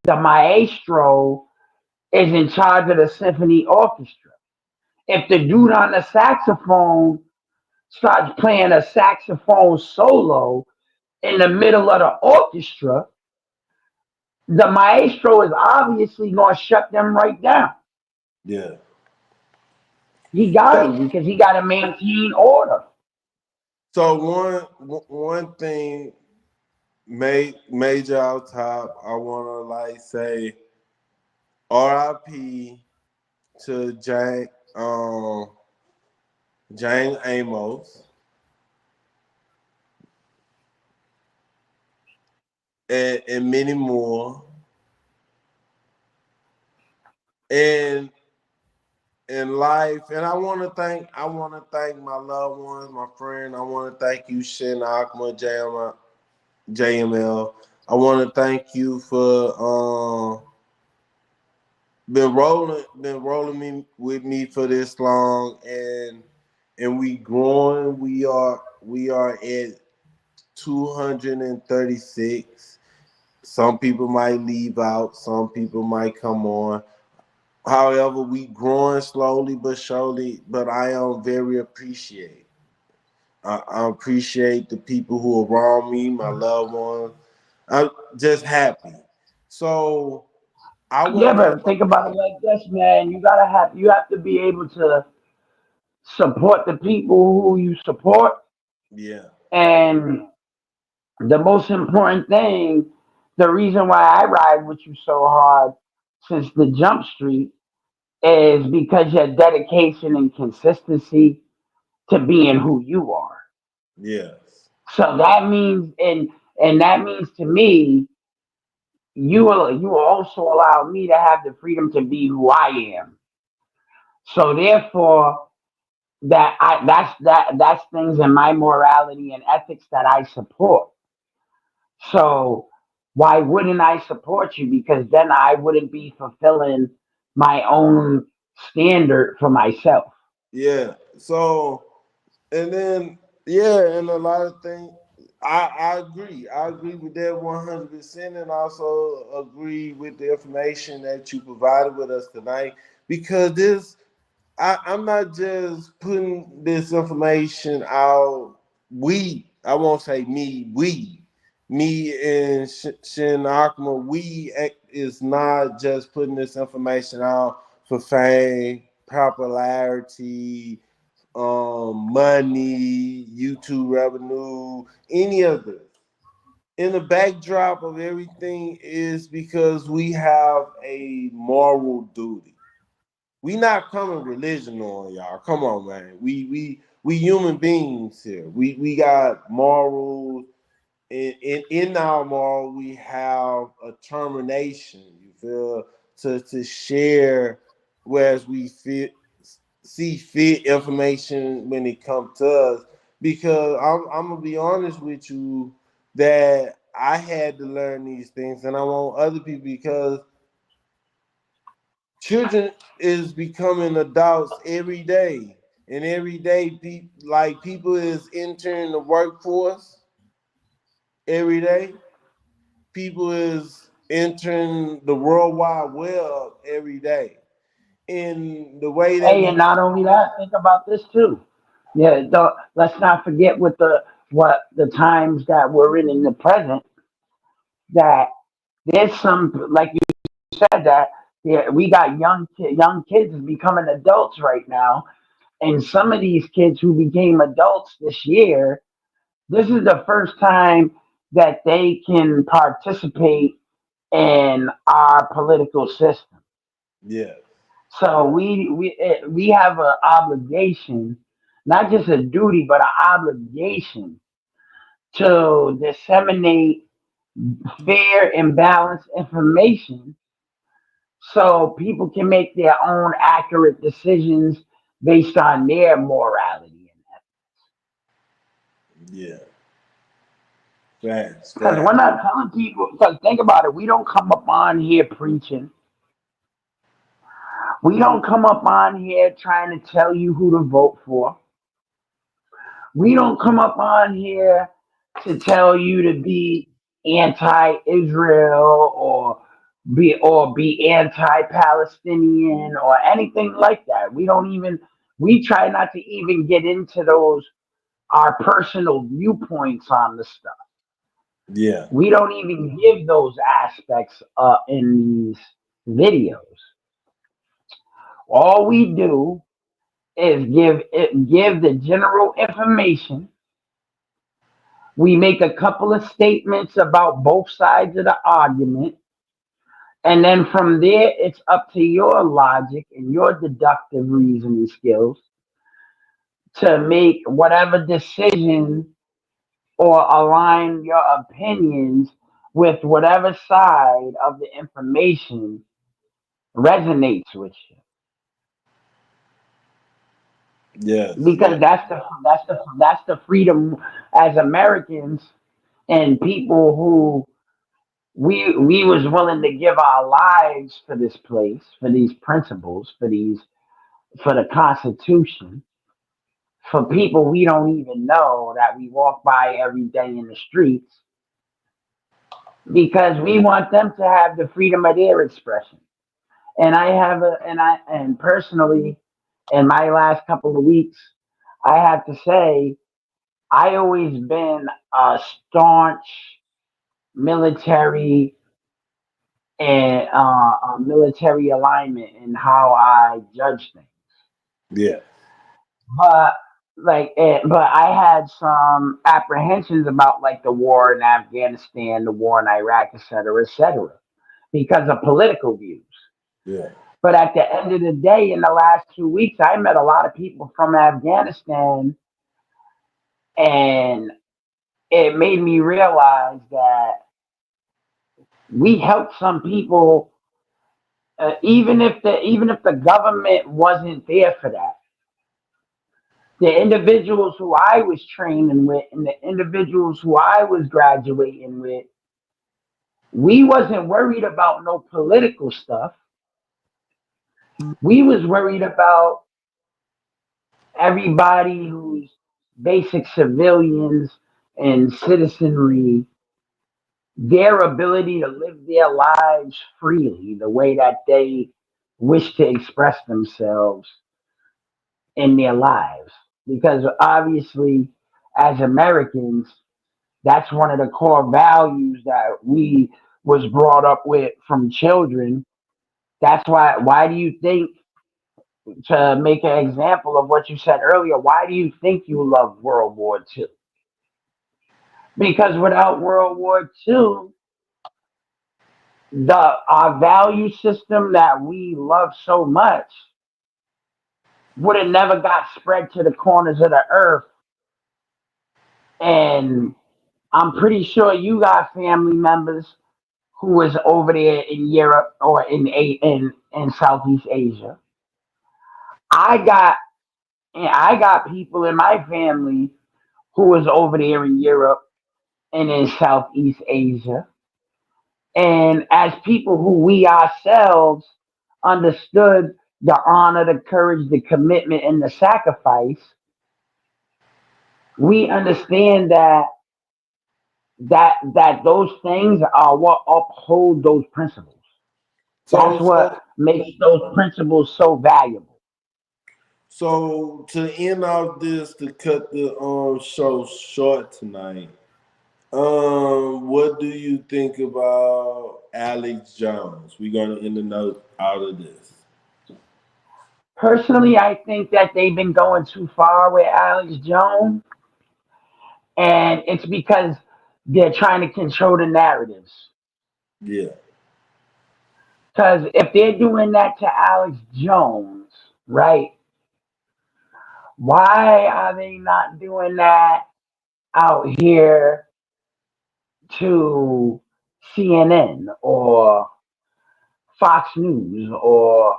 the maestro is in charge of the symphony orchestra. If the dude on the saxophone starts playing a saxophone solo in the middle of the orchestra, the maestro is obviously going to shut them right down. Yeah. He got So, to because he got to maintain order. so one thing major out top, I want to say R.I.P. to Jane Amos and many more. And in life, and I want to thank my loved ones, my friend. I want to thank you, Shin Akma, JML. I want to thank you for been rolling me with me for this long, and we growing. We are at 236. Some people might leave out, some people might come on. However, we growing slowly but surely, but I am very appreciate. I appreciate the people who are around me, my loved ones. I'm just happy. So I Yeah, wanna, but think about it like this, man. You have to be able to support the people who you support. yeah, And the most important thing, the reason why I ride with you so hard since the jump street is because your dedication and consistency to being who you are. yes, So that means and that means to me, you will also allow me to have the freedom to be who I am. So therefore, that's things in my morality and ethics that I support. So why wouldn't I support you? Because then I wouldn't be fulfilling my own standard for myself. yeah. So and then and a lot of things. I agree. I agree with that 100%, and also agree with the information that you provided with us tonight because I'm not just putting this information out. I won't say me, me and Shin Akma, is not just putting this information out for fame, popularity, money, YouTube revenue, any of this. In the backdrop of everything is because we have a moral duty. We not coming religion on y'all. Come on, man. We human beings here. We got morals. In our moral, we have a termination. You feel to share, whereas we see fit information when it comes to us. Because I'm gonna be honest with you that I had to learn these things, and I want other people because children is becoming adults every day, and every day people is entering the workforce every day. People is entering the world wide web every day. In the way that Hey, and we not only that, think about this too. Yeah, let's not forget what the times that we're in the present. That there's some, like you said, that yeah, we got young kids becoming adults right now, and some of these kids who became adults this year, this is the first time that they can participate in our political system. yeah, So we have an obligation, not just a duty, but an obligation to disseminate fair and balanced information so people can make their own accurate decisions based on their morality. yeah, facts, Because we're facts. not telling people, because think about it, we don't come up on here preaching. We don't come up on here trying to tell you who to vote for. We don't come up on here to tell you to be anti-Israel or be anti-Palestinian or anything like that. We try not to even get into those our personal viewpoints on the stuff. Yeah, We don't even give those aspects in these videos. All we do is give the general information. We make a couple of statements about both sides of the argument. And then from there, it's up to your logic and your deductive reasoning skills to make whatever decision or align your opinions with whatever side of the information resonates with you. yes, Because yeah, that's the freedom as Americans and people who we was willing to give our lives for this place, for these principles, for the Constitution, for people we don't even know that we walk by every day in the streets, because we want them to have the freedom of their expression. And I have a and personally, in my last couple of weeks, I have to say I always been a staunch military and military alignment in how I judge things. yeah, But but I had some apprehensions about like the war in Afghanistan, the war in Iraq, et cetera, because of political views. yeah, But at the end of the day, in the last 2 weeks, I met a lot of people from Afghanistan, and it made me realize that we helped some people, even if the government wasn't there for that. The individuals who I was training with and the individuals who I was graduating with, we wasn't worried about no political stuff. We was worried about everybody who's basic civilians and citizenry, their ability to live their lives freely the way that they wish to express themselves in their lives. Because obviously, as Americans, that's one of the core values that we was brought up with from children. That's why do you think, to make an example of what you said earlier, why do you think you love World War II? Because without World War II, our value system that we love so much would have never got spread to the corners of the earth. And I'm pretty sure you got family members who was over there in Europe or in Southeast Asia. I got I got people in my family who was over there in Europe and in Southeast Asia. And as people who we ourselves understood the honor, the courage, the commitment, and the sacrifice, we understand that those things are what uphold those principles. That's So, what makes those principles so valuable. so to end off this, to cut the show short tonight, what do you think about Alex Jones? We're gonna end the note out of this. Personally, I think that they've been going too far with Alex Jones, and it's because they're trying to control the narratives. Yeah. Because if they're doing that to Alex Jones, right, why are they not doing that out here to CNN or Fox News or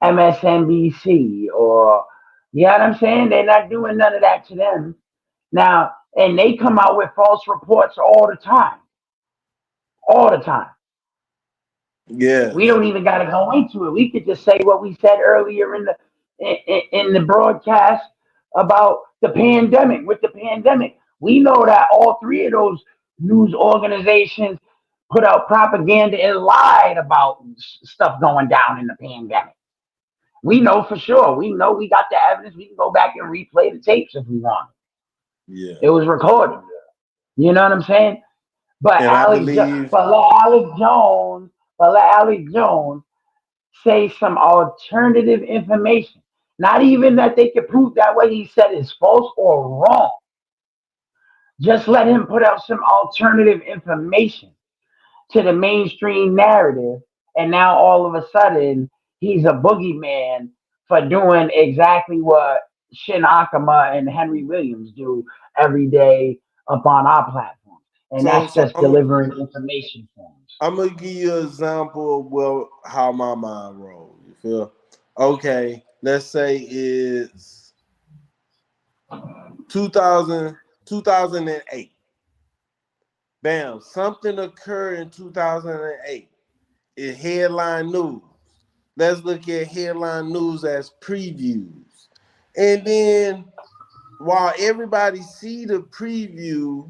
MSNBC or, you know what I'm saying? They're not doing none of that to them. Now, and they come out with false reports all the time. All the time. We Yes. don't even got to go into it. We could just say what we said earlier in the broadcast about the pandemic. With the pandemic, we know that all three of those news organizations put out propaganda and lied about stuff going down in the pandemic. We know for sure. We know we got the evidence. We can go back and replay the tapes if we want. Yeah. It was recorded. You know what I'm saying? But And I believe, But let Alex Jones say some alternative information. Not even that they could prove that what he said is false or wrong. Just let him put out some alternative information to the mainstream narrative, and now all of a sudden he's a boogeyman for doing exactly what Shin Akama and Henry Williams do every day upon our platform, and so that's so just delivering information forms. I'm gonna give you an example of how my mind rolls. You feel? Okay, let's say it's 2008. Bam, something occurred in 2008. It headline news. Let's look at headline news as previews. And then while everybody see the preview,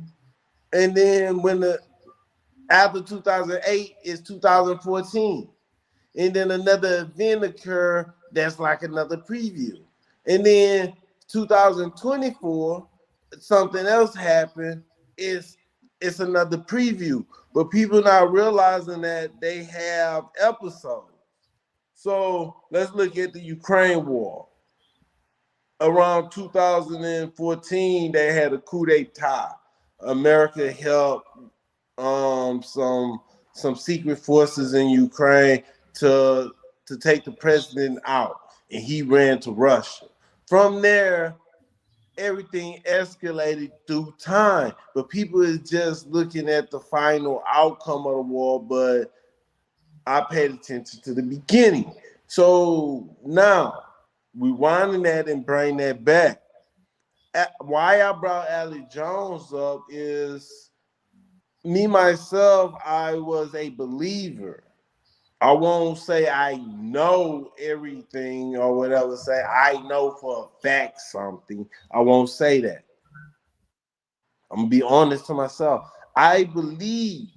and then when the after 2008 is 2014. And then another event occur that's like another preview. And then 2024, something else happened. It's another preview. But people not realizing that they have episodes. So let's look at the Ukraine war. Around 2014, they had a coup d'etat. America helped some secret forces in Ukraine to take the president out, and he ran to Russia. From there, everything escalated through time, but people is just looking at the final outcome of the war. But I paid attention to the beginning. So now we winding that and bring that back. Why I brought Alex Jones up is me myself, I was a believer. I won't say I know everything or whatever. Say I know for a fact something. I won't say that. I'm gonna be honest to myself. I believe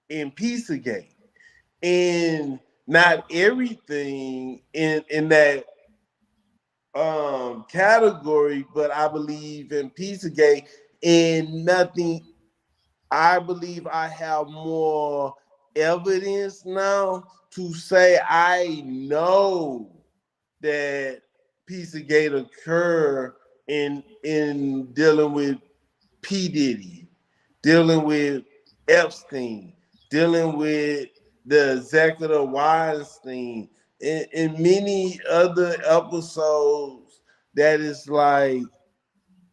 in Pizzagate, and not everything in that category, but I believe in Pizzagate and nothing. I believe I have more evidence now to say I know that Pizzagate occurred in dealing with P. Diddy, dealing with Epstein, dealing with the executive Weinstein, and many other episodes that is like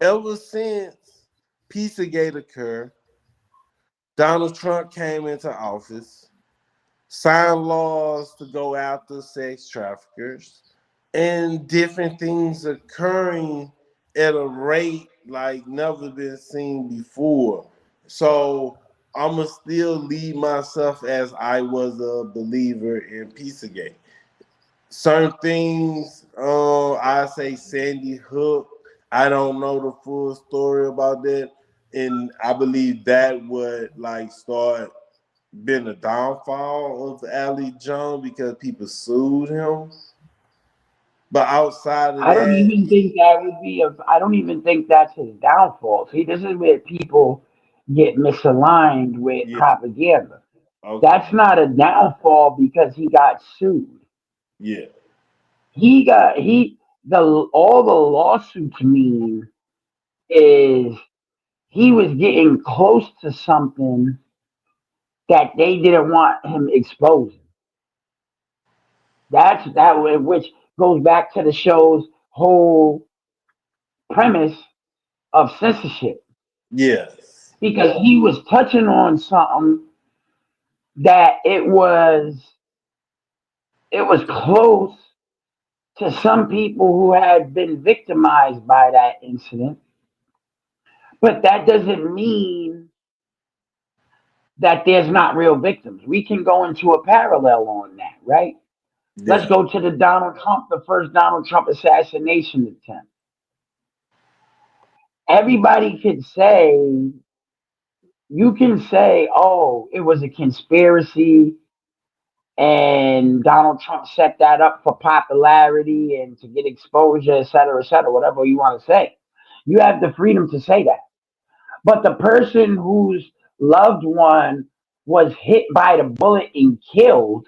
ever since Pizzagate occurred, Donald Trump came into office, signed laws to go after sex traffickers, and different things occurring at a rate like never been seen before. So I'ma still lead myself as I was a believer in Pizzagate. Certain things, I say Sandy Hook. I don't know the full story about that, and I believe that would like start been the downfall of Ali Jones because people sued him. But outside of I don't that, even think that would be a. I don't even think that's his downfall. See, this is where people get misaligned with yeah, propaganda. okay, That's not a downfall because he got sued. yeah, He got he the all the lawsuits mean is he was getting close to something that they didn't want him exposing. Which goes back to the show's whole premise of censorship yes, because he was touching on something that it was close to some people who had been victimized by that incident, but that doesn't mean that there's not real victims. We can go into a parallel on that, right? Let's yeah, go to the first Donald Trump assassination attempt. Everybody could say, you can say, oh, it was a conspiracy and Donald Trump set that up for popularity and to get exposure, et cetera, whatever you want to say. You have the freedom to say that. But the person whose loved one was hit by the bullet and killed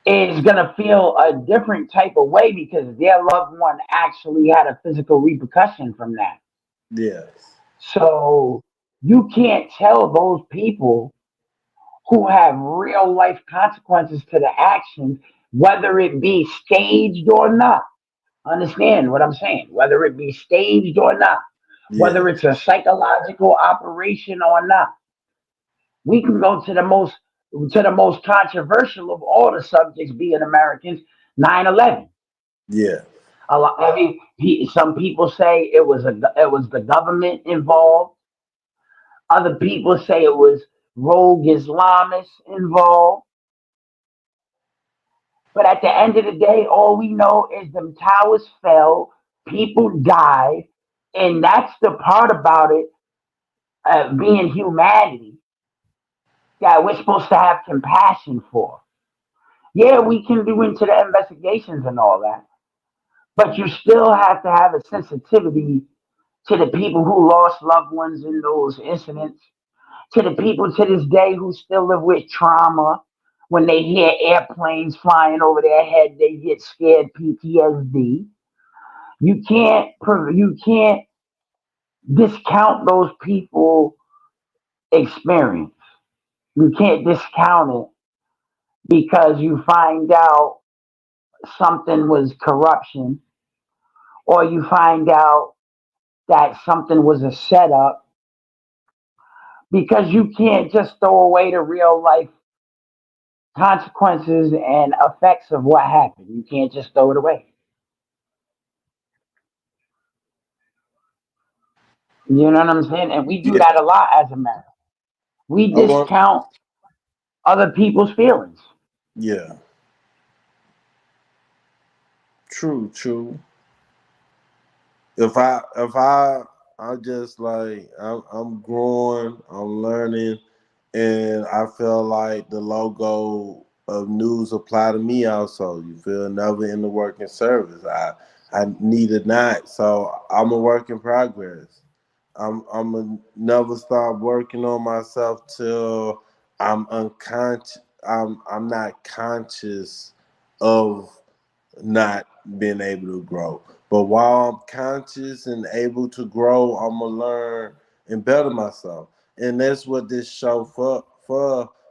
is going to feel a different type of way because their loved one actually had a physical repercussion from that. yes, So you can't tell those people who have real life consequences to the actions, whether it be staged or not. Understand what I'm saying? Whether it be staged or not, yeah, whether it's a psychological operation or not. We can go to the most controversial of all the subjects being Americans, 9/11. yeah, A lot, I mean, some people say it was the government involved. Other people say it was rogue Islamists involved. But at the end of the day, all we know is them towers fell, people died, and that's the part about it, being humanity, that we're supposed to have compassion for. Yeah, we can do into the investigations and all that, but you still have to have a sensitivity to the people who lost loved ones in those incidents, to the people to this day who still live with trauma. When they hear airplanes flying over their head, they get scared, PTSD. You can't discount those people experience. You can't discount it because you find out something was corruption, or you find out that something was a setup, because you can't just throw away the real life consequences and effects of what happened. You can't just throw it away. You know what I'm saying? And we do yeah. that a lot as Americans. We I want, discount other people's feelings. yeah, true, true. I just like I'm growing, I'm learning, and I feel like the logo of news apply to me also. You feel, never in the working service. I need a not. So I'm a work in progress. I'm a never start working on myself till I'm unconscious. I'm not conscious of not being able to grow. But while I'm conscious and able to grow, I'm gonna learn and better myself. And that's what this show for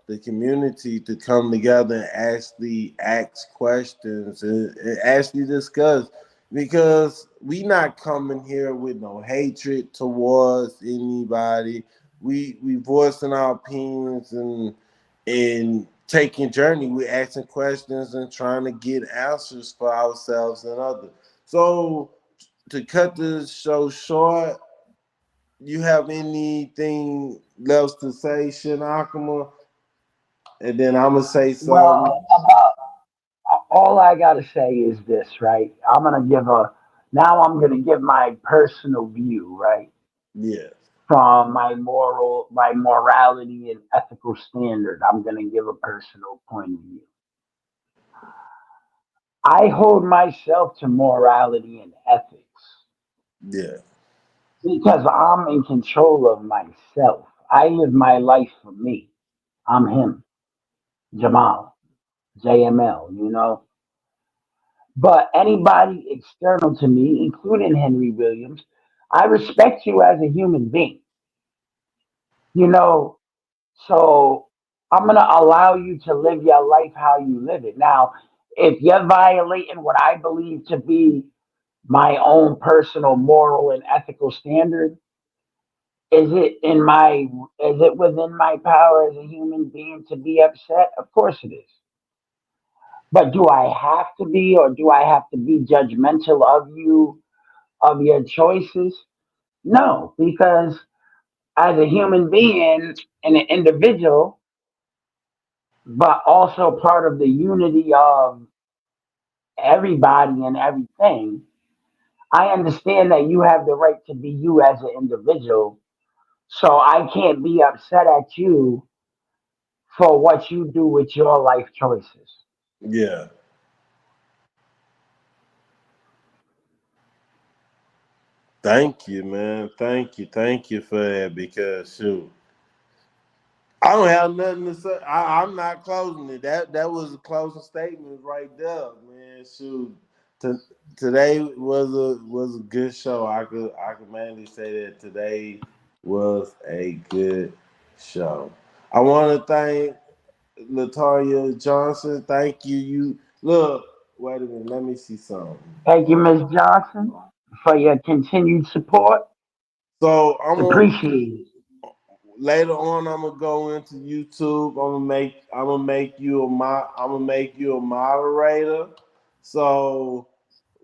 the community to come together and actually ask questions and actually discuss. Because we not coming here with no hatred towards anybody. We voicing our opinions and taking journey. We're asking questions and trying to get answers for ourselves and others. So to cut this show short, you have anything else to say, Shinakama? And then I'm gonna say something. Well, about all I gotta say is this, right? I'm gonna give my personal view, right? Yeah, From my morality and ethical standard. I'm gonna give a personal point of view. I hold myself to morality and ethics yeah, because I'm in control of myself. I live my life for me. I'm him, Jamal, JML. But anybody external to me, including Henry Williams, I respect you as a human being, you know. So I'm going to allow you to live your life how you live it. Now, if you're violating what I believe to be my own personal moral and ethical standard, is it within my power as a human being to be upset? Of course it is. But do I have to be, or do I have to be judgmental of you, of your choices? No, because as a human being and an individual, but also part of the unity of everybody and everything, I understand that you have the right to be you as an individual. So I can't be upset at you for what you do with your life choices. yeah. Thank you, man. Thank you for that. Because shoot, I don't have nothing to say. I'm not closing it. That was a closing statement right there, man. Shoot, T- today was a good show. I could mainly say that today was a good show. I want to thank Latoya Johnson. Thank you. You look. Wait a minute. Let me see something. Thank you, Ms. Johnson, for your continued support. So It's appreciated. later on, I'm gonna go into YouTube. I'm gonna make you a moderator. So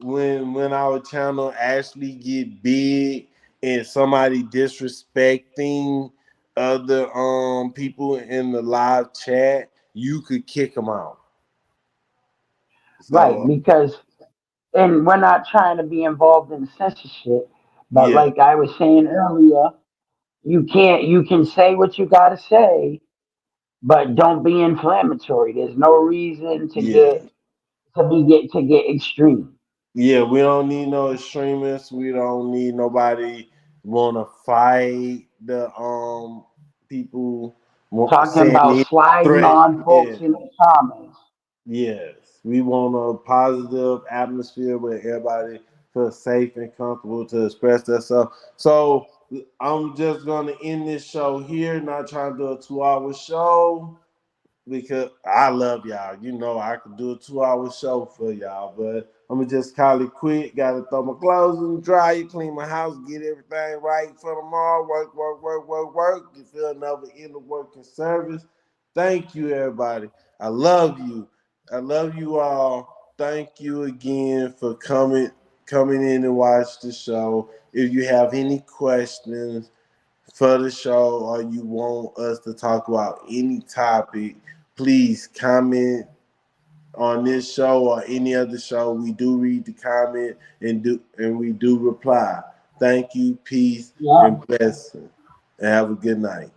when our channel actually get big and somebody disrespecting other people in the live chat, you could kick them out. Right, So because and we're not trying to be involved in censorship, but yeah, like I was saying earlier, you can say what you gotta say, but don't be inflammatory. There's no reason yeah. to get extreme. Yeah, we don't need no extremists. We don't need nobody want to fight the people Talking saying about any sliding threat. on Yeah, folks in the comments. yes, we want a positive atmosphere where everybody feels safe and comfortable to express themselves. So I'm just gonna end this show here. Not trying to do a 2 hour show because I love y'all. You know, I could do a 2 hour show for y'all, but I'm gonna just call it quit. Gotta throw my clothes in the dryer, clean my house, get everything right for tomorrow. Work, work, work, work, work. You feel another end of working service. Thank you, everybody. I love you. I love you all. Thank you again for coming in and watch the show. If you have any questions for the show or you want us to talk about any topic, please comment on this show or any other show. We do read the comment and we do reply. Thank you, peace, Yeah. and blessing. And have a good night.